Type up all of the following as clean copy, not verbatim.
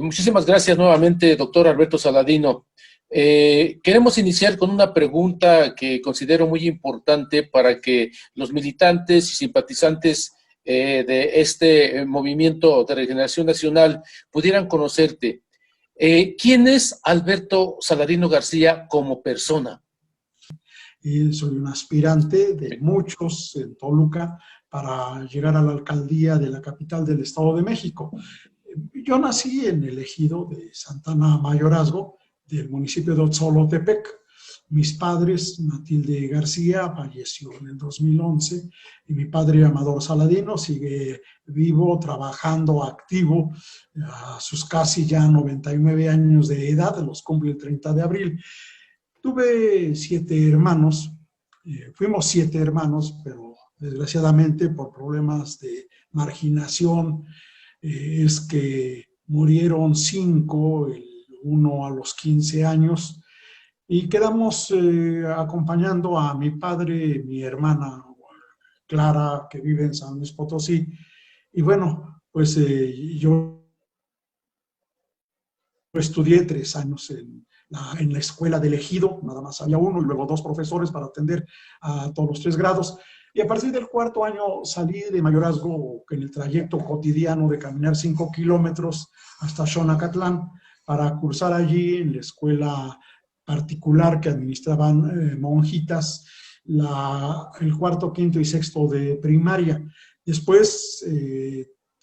Muchísimas gracias nuevamente, doctor Alberto Saladino. Queremos iniciar con una pregunta que considero muy importante para que los militantes y simpatizantes de este movimiento de regeneración nacional pudieran conocerte. ¿Quién es Alberto Saladino García como persona? Soy un aspirante de muchos en Toluca para llegar a la alcaldía de la capital del Estado de México. Yo nací en el ejido de Santana Mayorazgo, del municipio de Otzolotepec. Mis padres, Matilde García, falleció en el 2011, y mi padre, Amador Saladino, sigue vivo, trabajando, activo, a sus casi ya 99 años de edad, los cumple el 30 de abril. Tuve 7 hermanos, fuimos 7 hermanos, pero desgraciadamente por problemas de marginación es que murieron 5, el uno a los 15 años, y quedamos acompañando a mi padre, mi hermana Clara, que vive en San Luis Potosí. Y bueno, pues yo estudié 3 años en la escuela del ejido, nada más había uno, y luego 2 profesores para atender a todos los 3 grados. Y a partir del 4º año salí de mayorazgo en el trayecto cotidiano de caminar 5 kilómetros hasta Xonacatlán para cursar allí en la escuela particular que administraban monjitas, el 4º, 5º y 6º de primaria. Después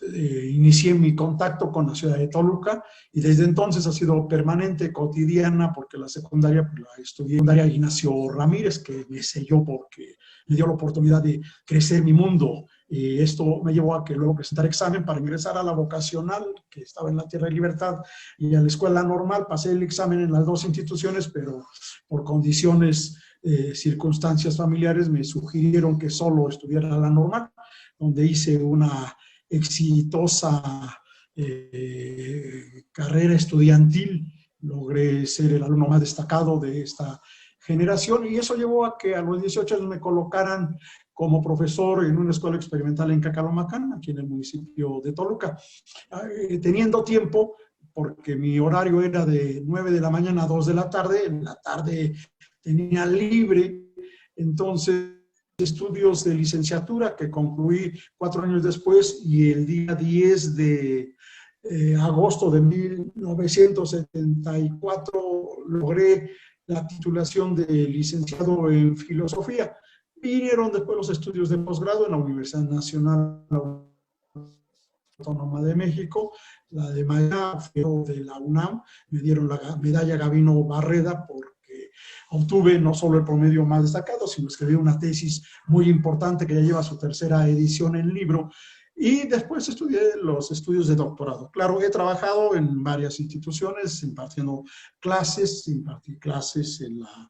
inicié mi contacto con la ciudad de Toluca, y desde entonces ha sido permanente, cotidiana, porque la secundaria pues, la estudié en la Ignacio Ramírez, que me selló porque me dio la oportunidad de crecer mi mundo. Y esto me llevó a que luego presentar examen para ingresar a la vocacional, que estaba en la Tierra de Libertad, y a la escuela normal. Pasé el examen en las 2 instituciones, pero por condiciones, circunstancias familiares, me sugirieron que solo estudiara la normal, donde hice una exitosa carrera estudiantil. Logré ser el alumno más destacado de esta generación, y eso llevó a que a los 18 años me colocaran como profesor en una escuela experimental en Cacalomacán, aquí en el municipio de Toluca, teniendo tiempo, porque mi horario era de 9 de la mañana a 2 de la tarde, en la tarde tenía libre. Entonces estudios de licenciatura que concluí 4 años después, y el día 10 de agosto de 1974 logré la titulación de licenciado en filosofía. Vinieron después los estudios de posgrado en la Universidad Nacional Autónoma de México, la de maestría de la UNAM, me dieron la medalla Gavino Barreda porque obtuve no solo el promedio más destacado, sino escribí una tesis muy importante que ya lleva su 3ª edición en libro. Y después estudié los estudios de doctorado. Claro, he trabajado en varias instituciones, impartiendo clases, impartí clases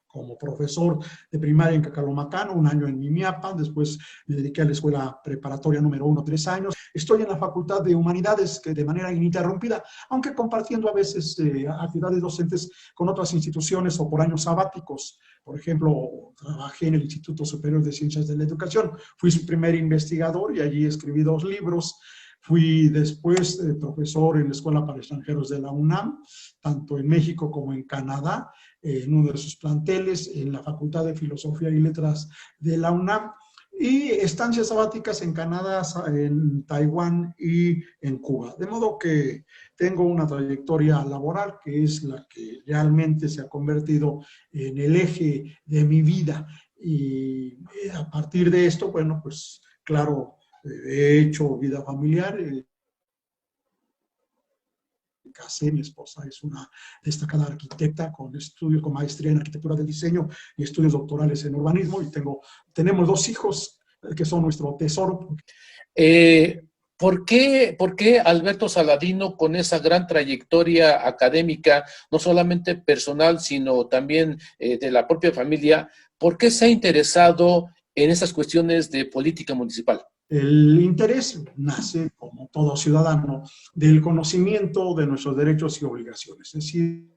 como profesor de primaria en Cacalomacán, 1 año en Mimiapan, después me dediqué a la escuela preparatoria número 1, 3 años. Estoy en la Facultad de Humanidades, que de manera ininterrumpida, aunque compartiendo a veces actividades docentes con otras instituciones o por años sabáticos. Por ejemplo, trabajé en el Instituto Superior de Ciencias de la Educación, fui su primer investigador y allí escribí 2 libros. Fui después profesor en la Escuela para Extranjeros de la UNAM, tanto en México como en Canadá, en uno de sus planteles, en la Facultad de Filosofía y Letras de la UNAM, y estancias sabáticas en Canadá, en Taiwán y en Cuba. De modo que tengo una trayectoria laboral que es la que realmente se ha convertido en el eje de mi vida. Y a partir de esto, bueno, pues claro, he hecho vida familiar. Casé, mi esposa es una destacada arquitecta con estudios, con maestría en arquitectura de diseño y estudios doctorales en urbanismo, y tenemos 2 hijos que son nuestro tesoro. ¿Por qué Alberto Saladino, con esa gran trayectoria académica, no solamente personal, sino también de la propia familia, por qué se ha interesado en esas cuestiones de política municipal? El interés nace, como todo ciudadano, del conocimiento de nuestros derechos y obligaciones. Es decir,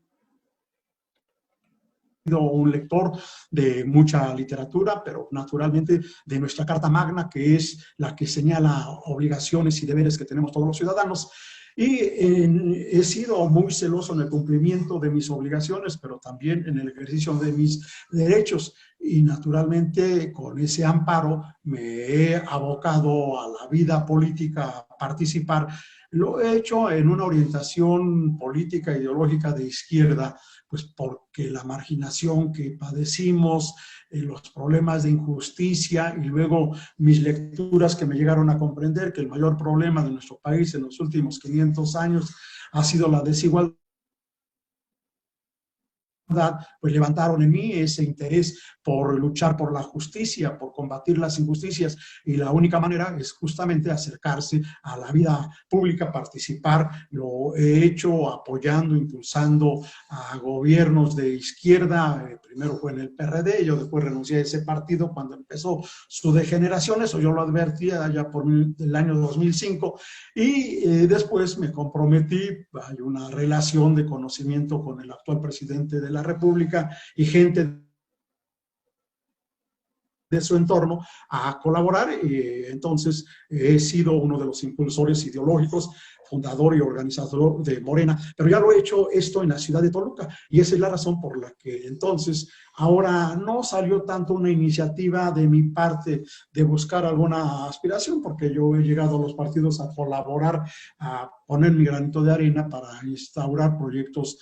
un lector de mucha literatura, pero naturalmente de nuestra Carta Magna, que es la que señala obligaciones y deberes que tenemos todos los ciudadanos. Y he sido muy celoso en el cumplimiento de mis obligaciones, pero también en el ejercicio de mis derechos. Y naturalmente con ese amparo me he abocado a la vida política, a participar. Lo he hecho en una orientación política, ideológica de izquierda, pues porque la marginación que padecimos, los problemas de injusticia y luego mis lecturas que me llegaron a comprender que el mayor problema de nuestro país en los últimos 500 años ha sido la desigualdad, pues levantaron en mí ese interés por luchar por la justicia, por combatir las injusticias, y la única manera es justamente acercarse a la vida pública, participar. Lo he hecho apoyando, impulsando a gobiernos de izquierda. Primero fue en el PRD, yo después renuncié a ese partido cuando empezó su degeneración, eso yo lo advertía ya por el año 2005, y después me comprometí. Hay una relación de conocimiento con el actual presidente de la República y gente de su entorno a colaborar, y entonces he sido uno de los impulsores ideológicos, fundador y organizador de Morena, pero ya lo he hecho esto en la ciudad de Toluca, y esa es la razón por la que entonces ahora no salió tanto una iniciativa de mi parte de buscar alguna aspiración, porque yo he llegado a los partidos a colaborar, a poner mi granito de arena para instaurar proyectos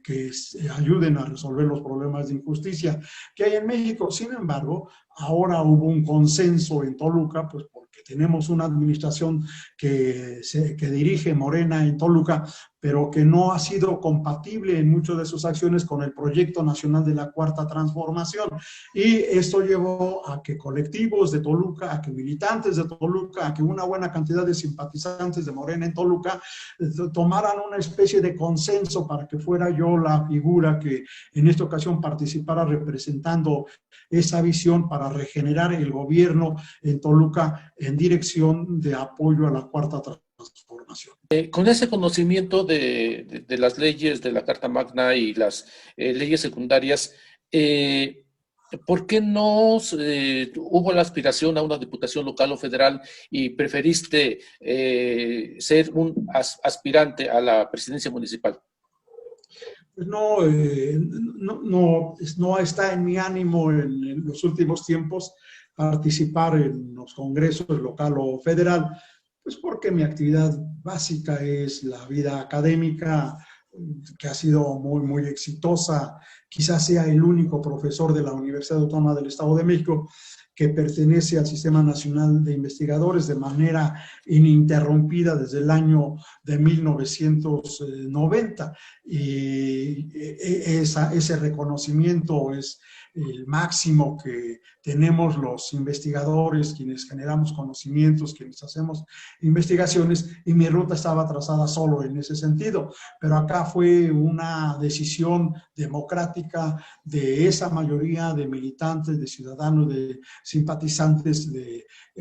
que ayuden a resolver los problemas de injusticia que hay en México. Sin embargo, ahora hubo un consenso en Toluca, pues porque tenemos una administración que dirige Morena en Toluca, pero que no ha sido compatible en muchas de sus acciones con el proyecto nacional de la Cuarta Transformación. Y esto llevó a que colectivos de Toluca, a que militantes de Toluca, a que una buena cantidad de simpatizantes de Morena en Toluca tomaran una especie de consenso para que fuera yo la figura que en esta ocasión participara representando esa visión para regenerar el gobierno en Toluca en dirección de apoyo a la Cuarta Transformación. Con ese conocimiento de las leyes de la Carta Magna y las leyes secundarias, ¿por qué no hubo la aspiración a una diputación local o federal y preferiste ser un aspirante a la presidencia municipal? Pues no está en mi ánimo en los últimos tiempos participar en los congresos local o federal, pues porque mi actividad básica es la vida académica, que ha sido muy, muy exitosa. Quizás sea el único profesor de la Universidad Autónoma del Estado de México que pertenece al Sistema Nacional de Investigadores de manera ininterrumpida desde el año de 1990. Y ese reconocimiento es el máximo que tenemos los investigadores, quienes generamos conocimientos, quienes hacemos investigaciones, y mi ruta estaba trazada solo en ese sentido. Pero acá fue una decisión democrática de esa mayoría de militantes, de ciudadanos, de simpatizantes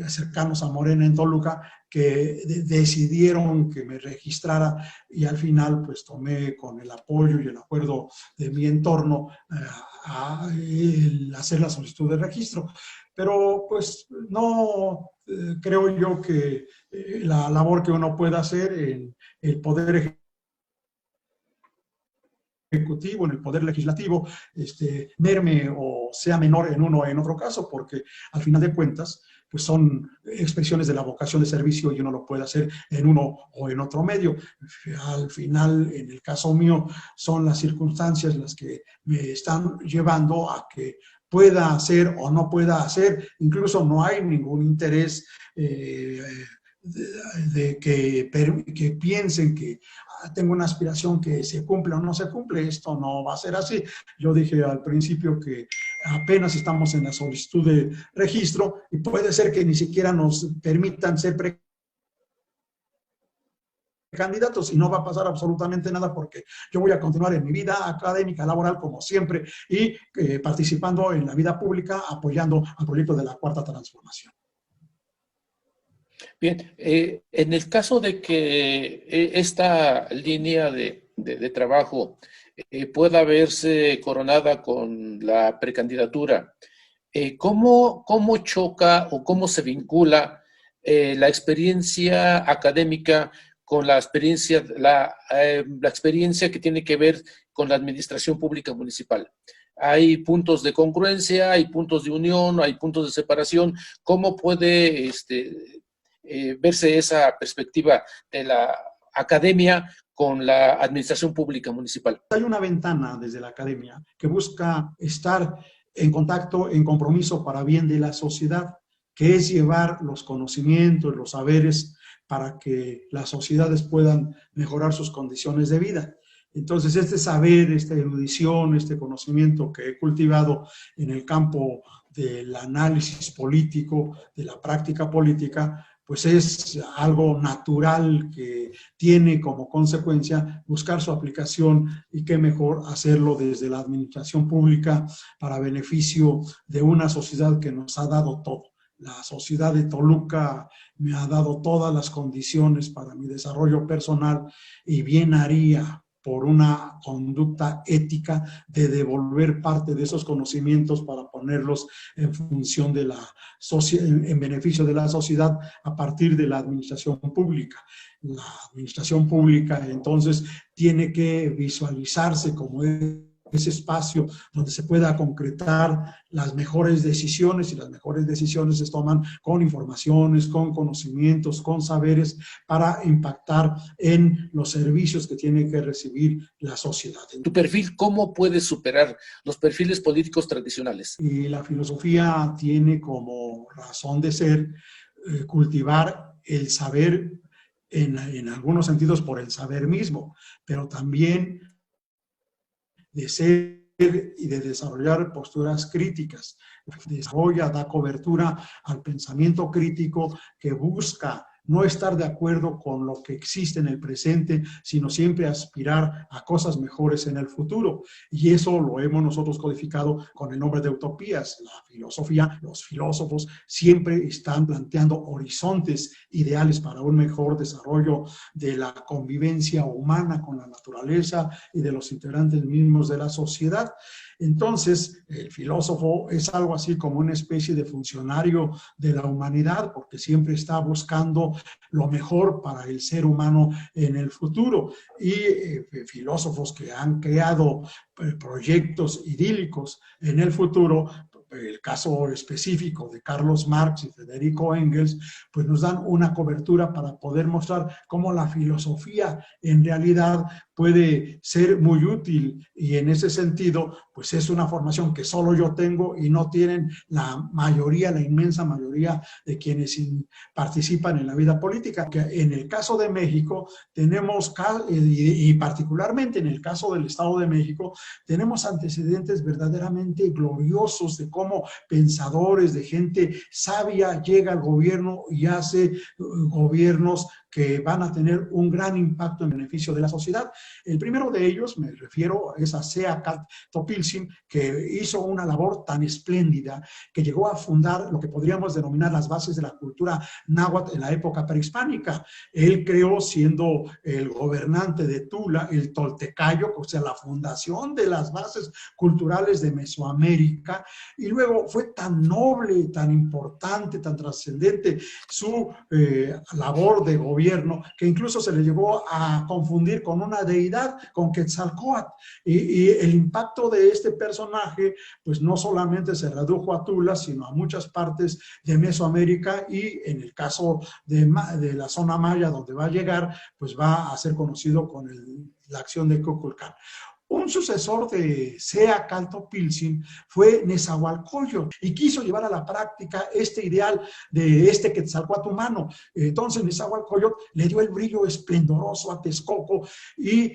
cercanos a Morena en Toluca, que decidieron que me registrara, y al final pues tomé con el apoyo y el acuerdo de mi entorno a hacer la solicitud de registro. Pero pues no creo yo que la labor que uno pueda hacer en el poder ejecutivo, en el poder legislativo, merme o sea menor en uno o en otro caso, porque al final de cuentas pues son expresiones de la vocación de servicio y uno lo puede hacer en uno o en otro medio. Al final, en el caso mío, son las circunstancias las que me están llevando a que pueda hacer o no pueda hacer. Incluso no hay ningún interés que piensen que tengo una aspiración que se cumple o no se cumple. Esto no va a ser así. Yo dije al principio que apenas estamos en la solicitud de registro y puede ser que ni siquiera nos permitan ser candidatos, y no va a pasar absolutamente nada porque yo voy a continuar en mi vida académica, laboral como siempre, y participando en la vida pública, apoyando al proyecto de la Cuarta Transformación. Bien, en el caso de que esta línea de trabajo pueda verse coronada con la precandidatura, ¿cómo choca o cómo se vincula la experiencia académica con la experiencia que tiene que ver con la administración pública municipal. Hay puntos de congruencia, hay puntos de unión, hay puntos de separación. ¿Cómo puede verse esa perspectiva de la academia con la administración pública municipal? Hay una ventana desde la academia que busca estar en contacto, en compromiso para bien de la sociedad, que es llevar los conocimientos, los saberes para que las sociedades puedan mejorar sus condiciones de vida. Entonces, este saber, esta erudición, este conocimiento que he cultivado en el campo del análisis político, de la práctica política, pues es algo natural que tiene como consecuencia buscar su aplicación, y qué mejor hacerlo desde la administración pública para beneficio de una sociedad que nos ha dado todo. La sociedad de Toluca me ha dado todas las condiciones para mi desarrollo personal, y bien haría por una conducta ética de devolver parte de esos conocimientos para ponerlos en función de en beneficio de la sociedad a partir de la administración pública. La administración pública entonces tiene que visualizarse como ese espacio donde se pueda concretar las mejores decisiones, y las mejores decisiones se toman con informaciones, con conocimientos, con saberes para impactar en los servicios que tiene que recibir la sociedad. ¿Tu perfil cómo puede superar los perfiles políticos tradicionales? Y la filosofía tiene como razón de ser cultivar el saber en algunos sentidos por el saber mismo, pero también de ser y de desarrollar posturas críticas. Desarrolla, da cobertura al pensamiento crítico que busca no estar de acuerdo con lo que existe en el presente, sino siempre aspirar a cosas mejores en el futuro. Y eso lo hemos nosotros codificado con el nombre de utopías. La filosofía, los filósofos siempre están planteando horizontes ideales para un mejor desarrollo de la convivencia humana con la naturaleza y de los integrantes mismos de la sociedad. Entonces, el filósofo es algo así como una especie de funcionario de la humanidad, porque siempre está buscando lo mejor para el ser humano en el futuro. Y filósofos que han creado proyectos idílicos en el futuro, el caso específico de Carlos Marx y Federico Engels, pues nos dan una cobertura para poder mostrar cómo la filosofía en realidad puede ser muy útil, y en ese sentido, pues es una formación que solo yo tengo y no tienen la mayoría, la inmensa mayoría de quienes participan en la vida política. Que en el caso de México tenemos, y particularmente en el caso del Estado de México, tenemos antecedentes verdaderamente gloriosos de cómo pensadores, de gente sabia llega al gobierno y hace gobiernos que van a tener un gran impacto en beneficio de la sociedad. El primero de ellos, me refiero, es a Sea Topilzin, que hizo una labor tan espléndida que llegó a fundar lo que podríamos denominar las bases de la cultura náhuatl en la época prehispánica. Él creó, siendo el gobernante de Tula, el Toltecayo, o sea, la fundación de las bases culturales de Mesoamérica, y luego fue tan noble, tan importante, tan trascendente su labor de gobierno, que incluso se le llegó a confundir con una deidad, con Quetzalcóatl, y el impacto de este personaje pues no solamente se redujo a Tula, sino a muchas partes de Mesoamérica, y en el caso de la zona maya donde va a llegar, pues va a ser conocido con la acción de Kukulcán. Un sucesor de Sea Topilzin fue Nezahualcóyotl, y quiso llevar a la práctica este ideal de este Quetzalcóatl humano. Entonces Nezahualcóyotl le dio el brillo esplendoroso a Texcoco, y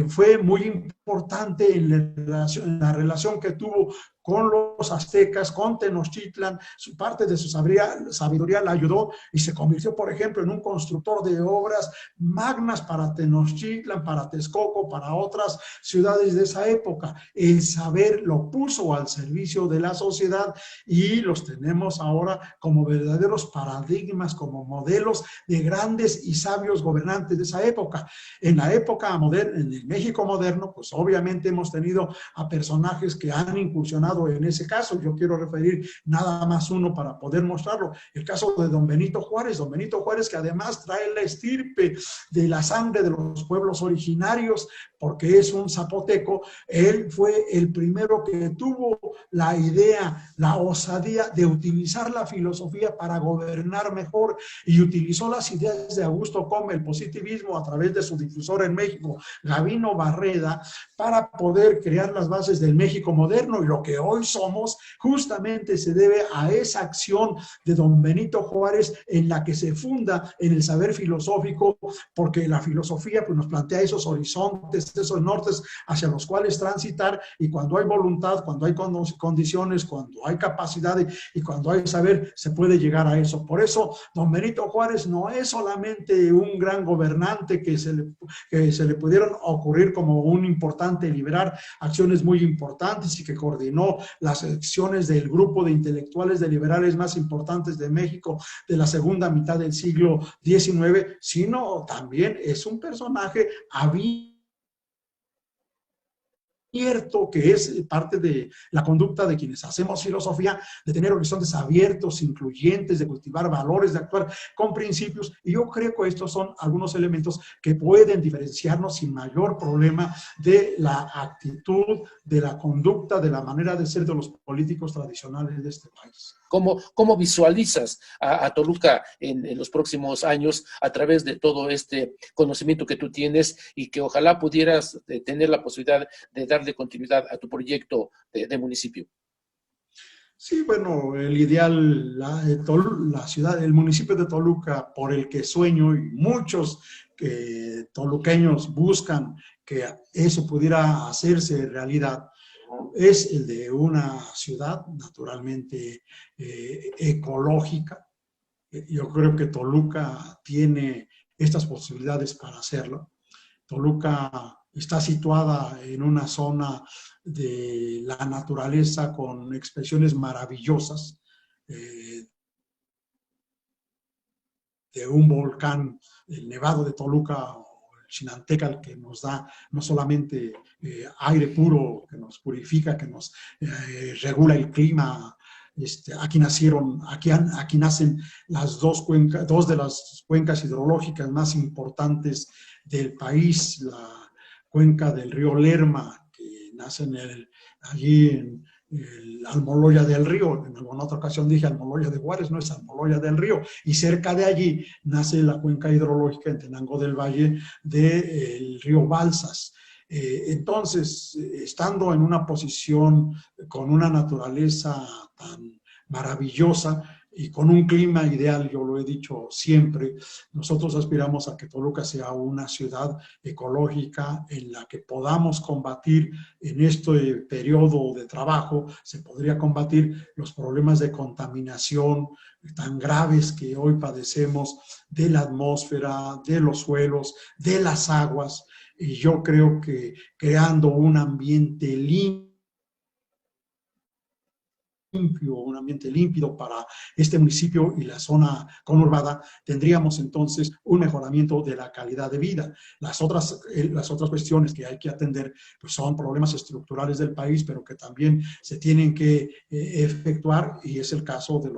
fue muy importante en la relación que tuvo con los aztecas, con Tenochtitlan. Su parte de su sabiduría la ayudó, y se convirtió, por ejemplo, en un constructor de obras magnas para Tenochtitlan, para Texcoco, para otras ciudades de esa época. El saber lo puso al servicio de la sociedad, y los tenemos ahora como verdaderos paradigmas, como modelos de grandes y sabios gobernantes de esa época. En la época moderna, en el México moderno, pues obviamente hemos tenido a personajes que han incursionado mencionado en ese caso. Yo quiero referir nada más uno para poder mostrarlo. El caso de don Benito Juárez. Don Benito Juárez, que además trae la estirpe de la sangre de los pueblos originarios, porque es un zapoteco. Él fue el primero que tuvo la idea, la osadía de utilizar la filosofía para gobernar mejor, y utilizó las ideas de Augusto Comte, el positivismo, a través de su difusor en México, Gavino Barreda, para poder crear las bases del México moderno. Y lo que hoy somos justamente se debe a esa acción de don Benito Juárez, en la que se funda en el saber filosófico, porque la filosofía pues nos plantea esos horizontes, esos nortes hacia los cuales transitar, y cuando hay voluntad, cuando hay condiciones, cuando hay capacidad y cuando hay saber, se puede llegar a eso. Por eso don Benito Juárez no es solamente un gran gobernante que se le pudieron ocurrir como un importante liberar acciones muy importantes y que coordinó las acciones del grupo de intelectuales de liberales más importantes de México de la segunda mitad del siglo XIX, sino también es un personaje abierto, que es parte de la conducta de quienes hacemos filosofía, de tener horizontes abiertos, incluyentes, de cultivar valores, de actuar con principios. Y yo creo que estos son algunos elementos que pueden diferenciarnos sin mayor problema de la actitud, de la conducta, de la manera de ser de los políticos tradicionales de este país. ¿Cómo visualizas a Toluca en los próximos años a través de todo este conocimiento que tú tienes, y que ojalá pudieras tener la posibilidad de darle continuidad a tu proyecto de municipio? Sí, bueno, el ideal, la ciudad, el municipio de Toluca, por el que sueño, y muchos toluqueños buscan que eso pudiera hacerse realidad, es el de una ciudad naturalmente ecológica. Yo creo que Toluca tiene estas posibilidades para hacerlo. Toluca está situada en una zona de la naturaleza con expresiones maravillosas, de un volcán, el Nevado de Toluca, Chinanteca, que nos da no solamente aire puro, que nos purifica, que nos regula el clima. Aquí nacen las dos de las cuencas hidrológicas más importantes del país, la cuenca del río Lerma, que nace allí en el Almoloya del Río. En alguna otra ocasión dije Almoloya de Juárez, no es Almoloya del Río. Y cerca de allí nace la cuenca hidrológica en Tenango del Valle del río Balsas. Entonces, estando en una posición con una naturaleza tan maravillosa y con un clima ideal, yo lo he dicho siempre, nosotros aspiramos a que Toluca sea una ciudad ecológica en la que podamos combatir en este periodo de trabajo, se podría combatir los problemas de contaminación tan graves que hoy padecemos de la atmósfera, de los suelos, de las aguas. Y yo creo que creando un ambiente limpio, un ambiente límpido para este municipio y la zona conurbada, tendríamos entonces un mejoramiento de la calidad de vida. Las otras cuestiones que hay que atender pues son problemas estructurales del país, pero que también se tienen que efectuar, y es el caso de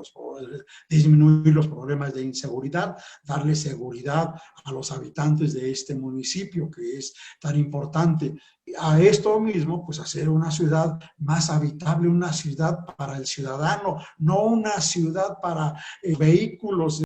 disminuir los problemas de inseguridad, darle seguridad a los habitantes de este municipio, que es tan importante. A esto mismo, pues hacer una ciudad más habitable, una ciudad para el ciudadano, no una ciudad para vehículos